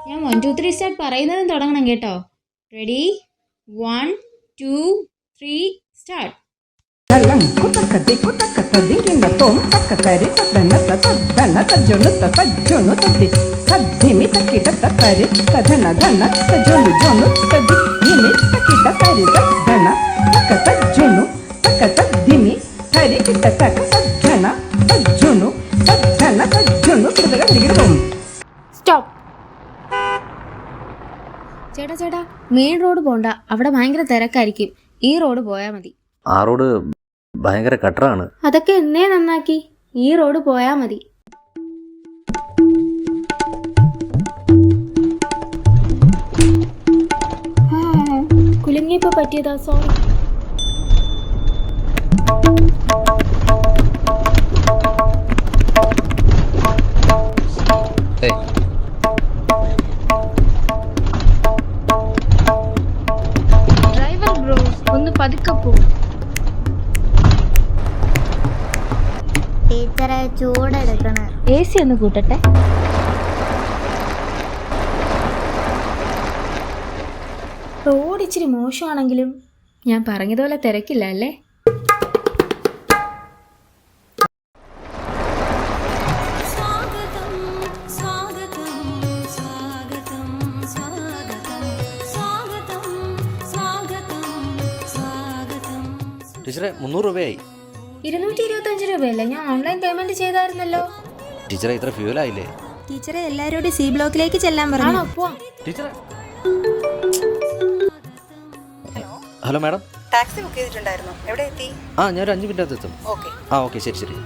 ഞാൻ 1 2 3 സ്റ്റാർട്ട് പറയുന്നതും തുടങ്ങണം കേട്ടോ. Ready 1 2 3 start. സ്റ്റോപ്പ്. ചേട്ടാ ചേട്ടാ, മെയിൻ റോഡ് പോണ്ട, അവിടെ ഭയങ്കര തിരക്കായിരിക്കും. ഈ റോഡ് പോയാൽ മതി. ആ റോഡ് ഭയങ്കര കട്ടറാണ്. അതൊക്കെ എന്നേ നന്നാക്കി. ഈ റോഡ് പോയാ മതി. കുലുങ്ങിയപ്പോ പറ്റിയതാ, സോറി. ഡ്രൈവർ ബ്രോ, ഒന്ന് പതുക്കെ പോ. ടീച്ചറെ ചൂടെടുക്കണ. AC ഒന്ന് കൂട്ടട്ടെ. റോഡ് ഇച്ചിരി മോശമാണെങ്കിലും ഞാൻ പറഞ്ഞതുപോലെ തിരക്കില്ല അല്ലേ? ടീച്ചറെ 300 രൂപയായി. 225 രൂപയല്ലേ? ഞാൻ ഓൺലൈൻ പേയ്മെന്റ് ചെയ്തായിരുന്നല്ലോ. ടീച്ചറെ ഇത്ര ഫ്യൂലായില്ലേ? ടീച്ചറെ എല്ലാരോടും C ബ്ലോക്കിലേക്ക് ചെല്ലാൻ പറഞ്ഞു. ടീച്ചറെ ഹലോ മാഡം, ടാക്സി ബുക്ക് ചെയ്തിട്ടുണ്ടായിരുന്നു. എവിടെ എത്തി? ഞാൻ ഒരു 5 മിനിറ്റ് എത്തും. ഓക്കെ. ഓക്കെ, ശരി ശരി.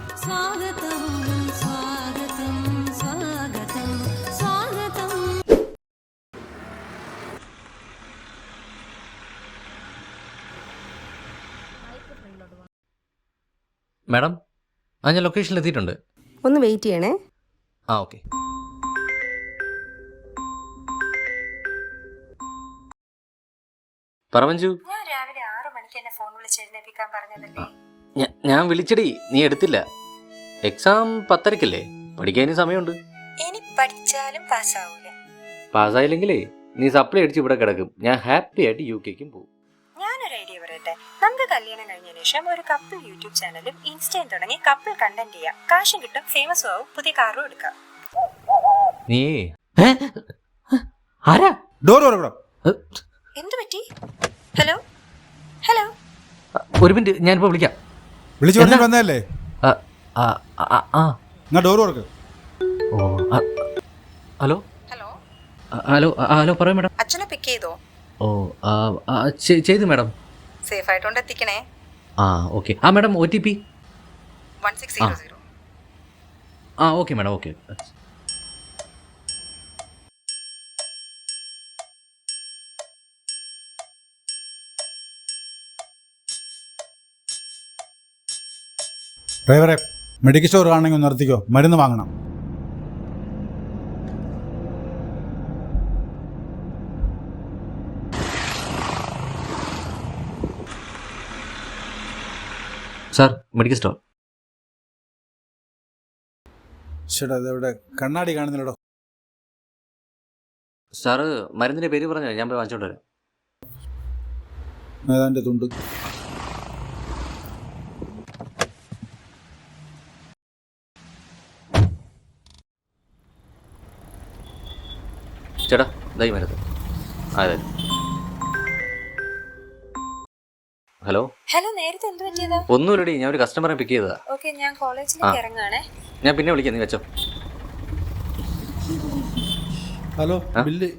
മാഡം, ഞാൻ ലൊക്കേഷനിൽ എത്തിയിട്ടുണ്ട്. ഒന്ന് വെയിറ്റ് ചെയ്യണേ. ഓക്കെ. പറവഞ്ചു, ഞാൻ രാവിലെ 6 മണിക്ക് എന്നെ ഫോൺ വിളിച്ചെഴുന്നേൽപ്പിക്കാൻ പറഞ്ഞതല്ലേ? ഞാൻ വിളിച്ചടി, നീ എടുത്തില്ല. എക്സാം 10:30-ക്കല്ലേ? പഠിക്കാനും സമയമുണ്ട്. ഇനി പഠിച്ചാലും പാസ്സാവൂല. പാസ്സായില്ലെങ്കിലേ നീ സപ്ലൈ അടിച്ച് ഇവിടെ കിടക്കും. ഞാൻ ഹാപ്പി ആയിട്ട് UK-ക്കും പോകും. ഞാനൊരു ഐഡിയ പറയട്ടെ. നമുക്ക് കല്യാണം കഴിഞ്ഞതിന് ശേഷം ഒരു കപ്പിൾ യൂട്യൂബ് ചാനലും ഇൻസ്റ്റയും തുടങ്ങി കപ്പിൾ കണ്ടന്റ് ചെയ്യാം. കാശും കിട്ടും, ഫേമസ് ആവും, പുതിയ കാറും എടുക്കാം. നീ ആരാ? എന്തു പറ്റി? ഹലോ ഹലോ, ഒരു മിനിറ്റ്, ഞാനിപ്പോ വിളിക്കാം. വിളിച്ചു പറഞ്ഞിട്ട് വന്നതല്ലേ? ഡോർ തുറക്ക്. ഹലോ ഹലോ ഹലോ ഹലോ, പറയൂ മാഡം. അച്ഛനെ പിക്ക് ചെയ്തോ? ചെയ്തു മാഡം. സേഫ് ആയിട്ടോണ്ട് എത്തിക്കണേ. Okay. Madam OTP 1600. Okay madam, okay. ഡ്രൈവറെ, മെഡിക്കൽ സ്റ്റോർ ആണെങ്കിൽ ഒന്ന് നിർത്തിക്കോ, മരുന്ന് വാങ്ങണം. Sir, medical store. ചേട്ടാ, അതെവിടെ? കണ്ണാടി കാണുന്നില്ലടോ. സാറ് മരുന്നിന്റെ പേര് പറഞ്ഞോ, ഞാൻ പോയി വാങ്ങിച്ചോണ്ട് വരാം. ഏതാണ്ട് തുണ്ട്. ചേട്ടാ, ഇതായി മരുന്ന്. അതെ. ഹലോ ഹലോ, നേരത്തെ എന്ത് പറ്റിയതാ? ഒന്നുമില്ലടി, ഞാൻ ഒരു കസ്റ്റമറെ പിക്ക് ചെയ്തതാ. ഓക്കെ, ഞാൻ കോളേജിലേക്ക് ഇറങ്ങാണേ. ഞാൻ പിന്നെ വിളിക്കാം, നീ വെച്ചോ. ഹലോ, ബില്ല്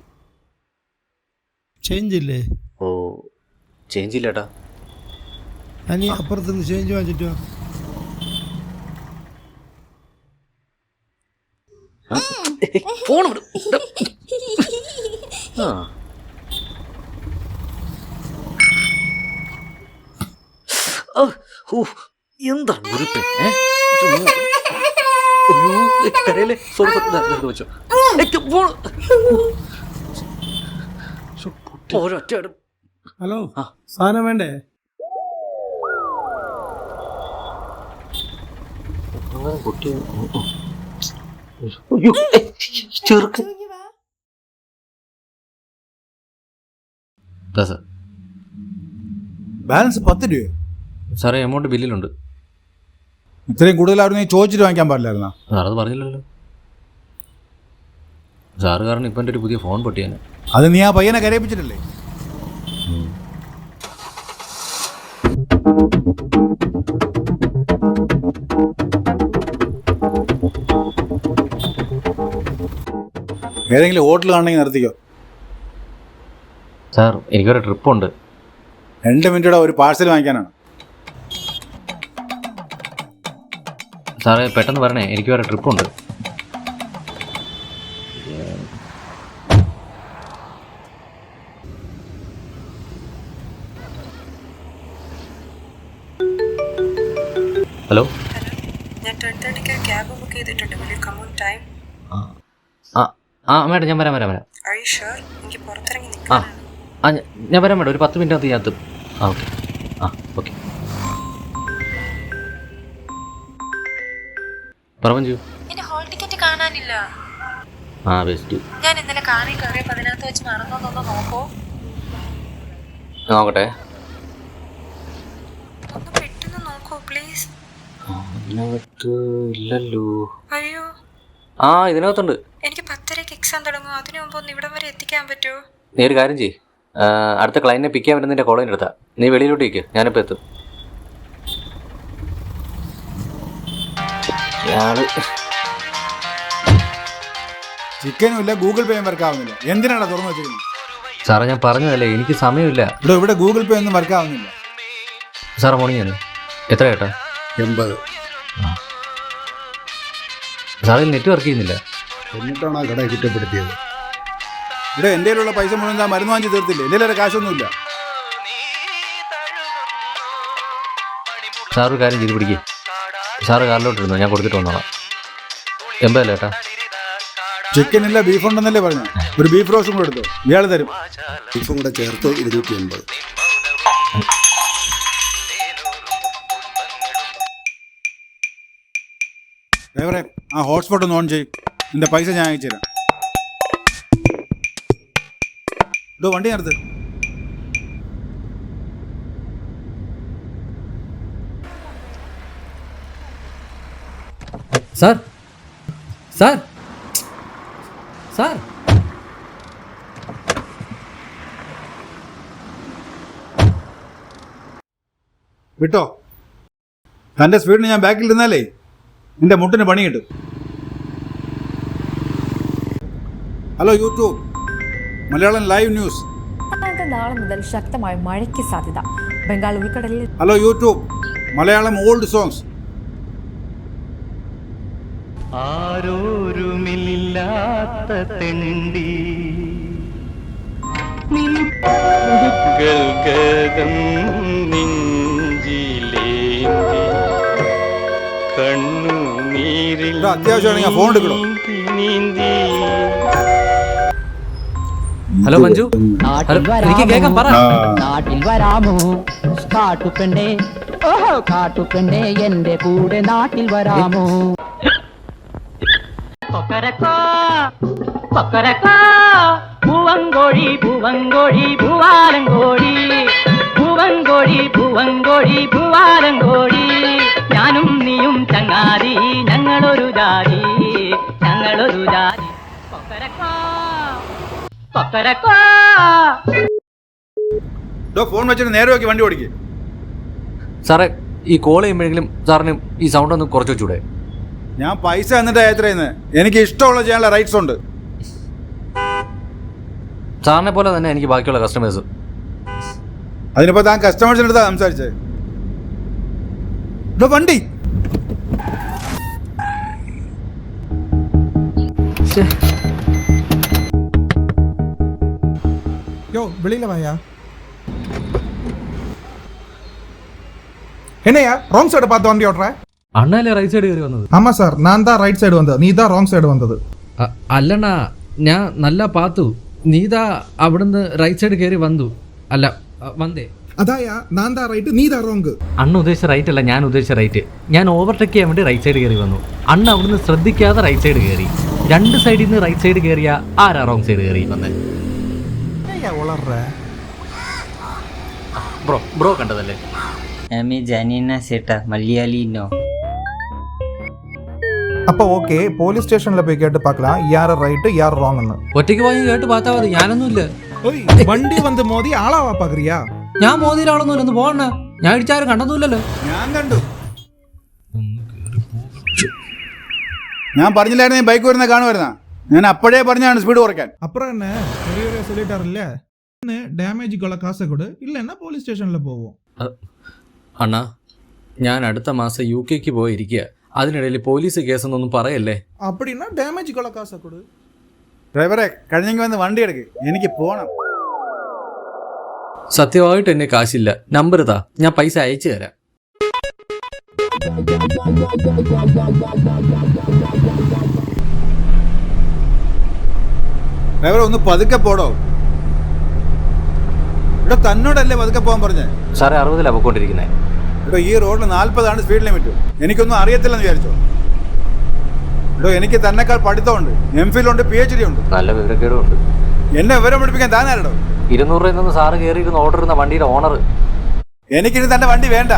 ചേഞ്ച് ഇല്ലേ? ചേഞ്ച് ഇല്ല ഏട്ടാ. അനി അപ്പുറത്തുനിന്ന് ചേഞ്ച് വാങ്ങിച്ചിട്ടോ. ഫോൺ വിടും. എന്താ ഗുരുപ്പേ? കരയല്ലേ? സോറി വെച്ചോ. ഒരൊറ്റ. ഹലോ, സാധനം വേണ്ടേ? ചെറുക്കൻ അല്ല സാർ. ബാലൻസ് 10 രൂപയോ? സാറേ എമൗണ്ട് ബില്ലിലുണ്ട്. ഇത്രയും കൂടുതലായിരുന്നു നീ ചോദിച്ചിട്ട് വാങ്ങിക്കാൻ പാടില്ലായിരുന്നാ? സാർ അത് പറഞ്ഞില്ലല്ലോ. സാറ് കാരണം ഇപ്പം എൻ്റെ ഒരു പുതിയ ഫോൺ പൊട്ടിയാണ്. അത് നീ ആ പയ്യനെ കരയിപ്പിച്ചിട്ടില്ലേ? ഏതെങ്കിലും ഹോട്ടൽ കാണണമെങ്കിൽ നിർത്തിക്കോ. സാർ എനിക്കൊരു ട്രിപ്പുണ്ട്. 2 മിനിറ്റോടെ ഒരു പാഴ്സൽ വാങ്ങിക്കാനാണ്. സാറേ പെട്ടെന്ന് വരണേ, എനിക്ക് വേറെ ട്രിപ്പുണ്ട്. ഹലോ. ഞാൻ 10:30 ക്യാബ് ബുക്ക് ചെയ്തിട്ടുണ്ട്. Will you come on time? Madam ഞാൻ വരാം. Are you sure? എനിക്ക് പുറത്തിറങ്ങി ആ നിൽക്കാനാണ്. ഞാൻ വരാം മേഡം, ഒരു 10 മിനിറ്റ് ഞാൻ എത്തും. ഓക്കെ. ഓക്കെ. പറഞ്ഞു. എന്റെ ഹോൾ ടിക്കറ്റ് കാണാനില്ല. ബെസ്റ്റ്. ഞാൻ ഇന്നലെ കാറിൽ കയറിയപ്പോൾ അതിനകത്ത് വെച്ച് മറന്നോന്നൊന്ന് നോക്കൂ. നോക്കട്ടെ. ഒന്ന് പെട്ടെന്ന് നോക്കൂ പ്ലീസ്. അതിനകത്ത് ഇല്ലല്ലോ. അയ്യോ, ഇതിനകത്തുണ്ട്. എനിക്ക് 10:30 എക്സാം തുടങ്ങും. അതിനു മുമ്പ് ഒന്ന് ഇവിടം വരെ എത്തിക്കാൻ പറ്റുമോ? നീ ഒരു കാര്യം ചെയ്യ്, അടുത്ത ക്ലയന്റിനെ പിക്ക് ചെയ്യാൻ വരുന്നതിൻ്റെ കോളേജിൻ്റെ അടുത്താ. നീ വെളിയിലോട്ട് ഇരിക്കുക, ഞാനിപ്പോൾ എത്തും. ചിക്കനും ഇല്ല, ഗൂഗിൾ പേയും വർക്കാവുന്നില്ല. എന്തിനാണ് തുറന്നു വെച്ചിരിക്കുന്നത്? സാറേ ഞാൻ പറഞ്ഞതല്ലേ, എനിക്ക് സമയമില്ല. ഇവിടെ ഗൂഗിൾ പേ ഒന്നും വർക്കാവുന്നില്ല. സാറേ മോർണിംഗ് ആണ്. എത്ര ചേട്ടാ? 80. സാറേ നെറ്റ് വർക്ക് ചെയ്യുന്നില്ല. എന്നിട്ടാണ് ആ കട കുറ്റപ്പെടുത്തിയത്. ഇവിടെ എൻ്റെ കയ്യിലുള്ള പൈസ മുഴുവൻ മരുന്ന് വാങ്ങി തീർത്തില്ലേ? എൻ്റെ കയ്യിൽ കാശൊന്നുമില്ല. സാർ ഒരു കാര്യം ചെയ്ത് പിടിക്കുക. സാറ് കാറിലോട്ടിരുന്നോ, ഞാൻ കൊടുത്തിട്ട് വന്നോളാം. 80 അല്ലേ ചേട്ടാ? ചിക്കൻ ഇല്ല, ബീഫ് ഉണ്ടെന്നല്ലേ പറഞ്ഞു. ഒരു ബീഫ് റോസ്റ്റും കൂടെ എടുത്തോ, ഇയാൾ തരും. ബീഫും കൂടെ ചേർത്ത് 280. ഡ്രൈവറെ, ആ ഹോട്ട്സ്പോട്ട് ഒന്ന് ഓൺ ചെയ്യും. നിന്റെ പൈസ ഞാൻ അയച്ചു തരാം. വണ്ടി നിർത്ത്. സാർ സാർ സാർ വിട്ടോ. തൻ്റെ സ്പീഡിന് ഞാൻ ബാക്കിൽ ഇരുന്നാലേ നിന്റെ മുട്ടിന് പണി കിട്ടും. Hello YouTube, Malayalam live news. നാളെ മുതൽ ശക്തമായ മഴയ്ക്ക് സാധ്യത. ബംഗാൾ ഉൾക്കടലിൽ. Hello YouTube, Malayalam old songs. ആരോരുമില്ലാത്ത തെണ്ടി ഗൽഗദം നെഞ്ചിലേന്തി കണ്ണുനീരിൽ അത്യാവശ്യമാണെങ്കിൽ ഫോൺ എടുക്കണോ? നീന്തി. ഹലോ മഞ്ജു, എനിക്ക് കേൾക്കാൻ പറ. നാട്ടിൽ വരാമോ കാട്ടുപെണ്ണേ? ഓഹോ കാട്ടുപെണ്ണേ, എന്റെ കൂടെ നാട്ടിൽ വരാമോ? കൊക്കരക്കോ കൊക്കരക്കോ, പൂവങ്കോഴി പൂവങ്കോഴി പൂവാലങ്കോഴി, പൂവങ്കോഴി പൂവങ്കോഴി പൂവാലങ്കോഴി. ഞാനും നീയും ചങ്ങാതി, ഞങ്ങളൊരു ജാതി, ഞങ്ങളൊരു ജാതി. കൊക്കരക്കോ കൊക്കരക്കോ. ഫോൺ വെച്ചിട്ട് നേരെ നോക്കി വണ്ടി ഓടിക്കുക. സാറേ ഈ കോൾ ചെയ്യുമ്പോഴെങ്കിലും സാറിന് ഈ സൗണ്ട് ഒന്ന് കുറച്ച് വെച്ചൂടെ? ഞാൻ പൈസ എന്നിട്ട് എത്രയെന്ന് എനിക്ക് ഇഷ്ടമുള്ള ചെയ്യാനുള്ള റൈറ്റ്സ് ഉണ്ട്. സാറിനെ പോലെ തന്നെ എനിക്ക് ബാക്കിയുള്ള കസ്റ്റമേഴ്സ്. അതിനിപ്പോ താൻ കസ്റ്റമേഴ്സിൻ്റെ അടുത്താ സംസാരിച്ചേ? വണ്ടി வெளியில வாயா. என்னையா ராங் சைடு பார்த்து வண்டி ஓட்டுற? അണ്ണല്ലേ റൈറ്റ് സൈഡ് കയറി വന്നത്? ஆமா சார், நான் தான் ரைட் சைடு வந்தது, நீ தான் ராங் சைடு வந்தது. അല്ലണ്ണാ, ഞാൻ നല്ല പാത്തു, നീതാ അവിടുന്ന് റൈറ്റ് സൈഡ് കയറി വന്നു. അല്ല വന്നേ. அதாயா, நான் தான் ரைட், நீ தான் ராங். അണ്ണ ഉദ്ദേശിച്ച റൈറ്റ് അല്ല, ഞാൻ ഉദ്ദേശിച്ച റൈറ്റ്. ഞാൻ ഓവർടേക്ക് ചെയ്യാൻ വേണ്ടി റൈറ്റ് സൈഡ് കയറി വന്നു. അണ്ണ അവിടുന്ന് ശ്രദ്ധിക്കാതെ റൈറ്റ് സൈഡ് കയറി. രണ്ട് സൈഡിൽ നിന്ന് റൈറ്റ് സൈഡ് കയറിയ ആരാ റോങ് സൈഡ് കയറി വന്നേ? உளர்ற ബ്രോ കണ്ടതല്ലേ? அப்போ ஓகே போலீஸ் ஸ்டேஷன்ல போய் கேட்டு பார்க்கலாம் யார் ரைட் யார் ராங்னு. ഒറ്റയ്ക്ക് പോയി കേട്ട് പാത്താ മതി, ഞാനൊന്നുമില്ല. ஓய் வண்டி வந்து மோதி ஆளாவா பாக்குறியா? ഞാൻ മോദിയിലാളൊന്നുമില്ല, ഒന്ന് പോകണ. ഞാൻ ഇടിച്ചാരും കണ്ടൊന്നുമില്ലല്ലോ. ഞാൻ കണ്ടു. ഞാൻ പറഞ്ഞില്ലായിരുന്നു ബൈക്ക് വരുന്ന കാണുമായിരുന്ന. ഞാൻ അപ്പോഴേ പറഞ്ഞാണ് സ്പീഡ് കുറയ്ക്കാൻ. அப்புறம் என்ன பெரியவரே சொல்லிட்டாருல்ல, ഡാമേജുക്കുള്ള കാശ് കൊട്, ഇല്ലെന്നാ പോലീസ് സ്റ്റേഷനിൽ പോവും. അണ്ണാ, ഞാൻ അടുത്ത മാസം UK പോയിരിക്കുക. അതിനിടയിൽ പോലീസ് കേസൊന്നും പറയല്ലേ. அப்படின்னா ഡാമേജുക്കുള്ള കാശ് കൊട്. ഡ്രൈവറെ, കഴിഞ്ഞെങ്കിൽ വന്ന് വണ്ടി എടുക്ക്, എനിക്ക് പോണം. സത്യമായിട്ട് എന്നെ കാശില്ല, നമ്പർ താ, ഞാൻ പൈസ അയച്ചു തരാം. ഡ്രൈവറെ, ഒന്ന് പതുക്കെ പോടോ. ഇവിടെ തന്നോടല്ലേ പതുക്കെ പോകാൻ പറഞ്ഞേ? സാറേ, 60 പോയിക്കൊണ്ടിരിക്കുന്നത്. ഇവിടെ ഈ റോഡിൽ 40 സ്പീഡ് ലിമിറ്റ്. എനിക്കൊന്നും അറിയത്തില്ലെന്ന് വിചാരിച്ചോ? ഇവിടെ എനിക്ക് തന്നെക്കാൾ പഠിത്തമുണ്ട്, MPhil ഉണ്ട്, PhD ഉണ്ട്. നല്ല വിവരക്കേടുണ്ട്. എന്നെ വിവരം പഠിപ്പിക്കാൻ താനാരടോ? 200 രൂപയിൽ നിന്ന് സാറ് കയറിയിരുന്ന ഓർഡർ ഇരുന്ന വണ്ടിയുടെ ഓണർ. എനിക്കിനി തന്റെ വണ്ടി വേണ്ട.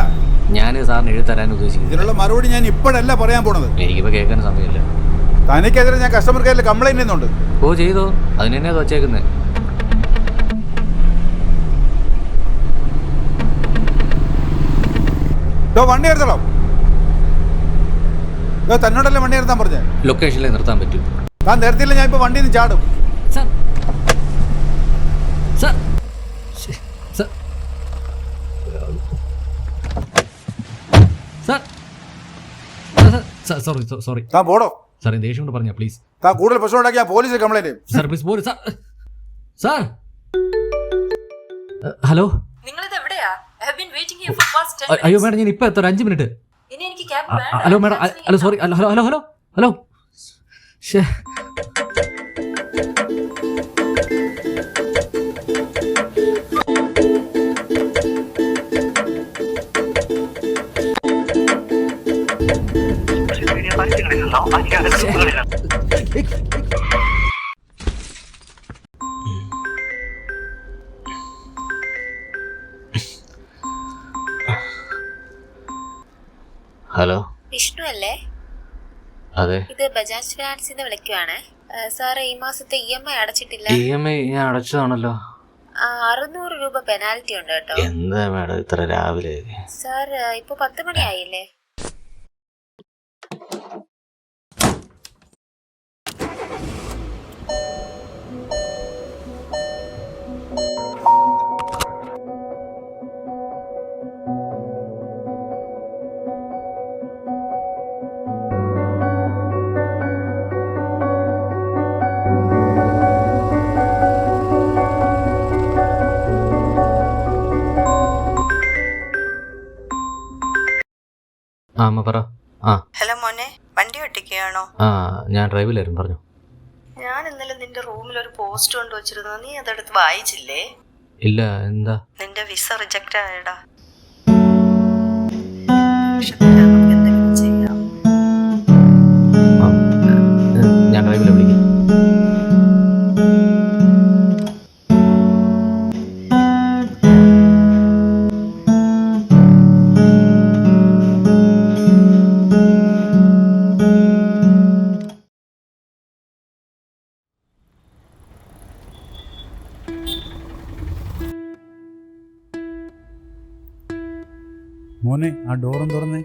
ഞാൻ സാറിന് എഴുതി തരാൻ ഉദ്ദേശിക്കുന്നു. ഇതിനുള്ള മറുപടി ഞാൻ ഇപ്പോഴല്ല പറയാൻ പോണത്. എനിക്കിപ്പോൾ കേൾക്കാൻ സമയമില്ല. തനിക്കെതിരെ ഞാൻ കസ്റ്റമർ കെയറിൽ കംപ്ലൈന്റ് ചെയ്യുന്നുണ്ട്. ഓ, ചെയ്തോ, അതിന് തന്നെയാ വച്ചേക്കുന്നത്. വണ്ടി എടുത്തോ. തന്നോടല്ലേ വണ്ടി നിർത്താൻ പറഞ്ഞേ? ലൊക്കേഷനിൽ നിർത്താൻ പറ്റും. താൻ നിർത്തിയില്ല, ഞാൻ ഇപ്പൊ വണ്ടിയിൽ നിന്ന് ചാടും. Sir, sir, sir, sorry. താൻ പോടോ. സാറേ, ദേഷ്യം കൊണ്ട് പറഞ്ഞാ പ്ലീസ്. താൻ കൂടുതൽ പ്രശ്നം ഉണ്ടാക്കിയാൽ പോലീസിൽ കംപ്ലൈന്റ് ചെയ്യും. സാർ പ്ലീസ് പോര്. Sir, hello. നിങ്ങളിത് എവിടെയാ? I have been waiting here for past 10 minutes. അയ്യോ മാഡം, ഞാൻ ഇപ്പൊ എത്ര 5 മിനിറ്റ്. ഇനി എനിക്ക് ക്യാബ് വേണ്ട. Hello madam, hello sorry, hello. ശേ, ഹലോ. വിഷ്ണു അല്ലേ? അതെ. ഇത് ബജാജ് ഫിനാൻസിന്ന് വിളിക്കുവാണ്. സാറ് ഈ മാസത്തെ EMI അടച്ചിട്ടില്ല. EMI ഞാൻ അടച്ചതാണല്ലോ. 600 രൂപ പെനാൽറ്റി ഉണ്ട് കേട്ടോ. എന്താ മാഡം ഇത്ര രാവിലെ? സാർ ഇപ്പൊ 10 മണിയായില്ലേ? അമ്മ പറ. ഹലോ മോനെ, വണ്ടി ഒട്ടിക്കുകയാണോ? ഞാൻ ഡ്രൈവിലായിരുന്നു, പറഞ്ഞു. ഞാൻ ഇന്നലെ നിന്റെ റൂമിൽ ഒരു പോസ്റ്റ് കൊണ്ട് വെച്ചിരുന്നു, നീ അതെടുത്ത് വായിച്ചില്ലേ? ഇല്ല, എന്താ? നിന്റെ വിസ റിജക്റ്റ് ആയടാ. നമുക്ക് എന്തെങ്കിലും ചെയ്യാം. ഞാൻ ഡ്രൈവിലെ വിളിക്കാം. മോനെ, ആ ഡോറും തുറന്നേ.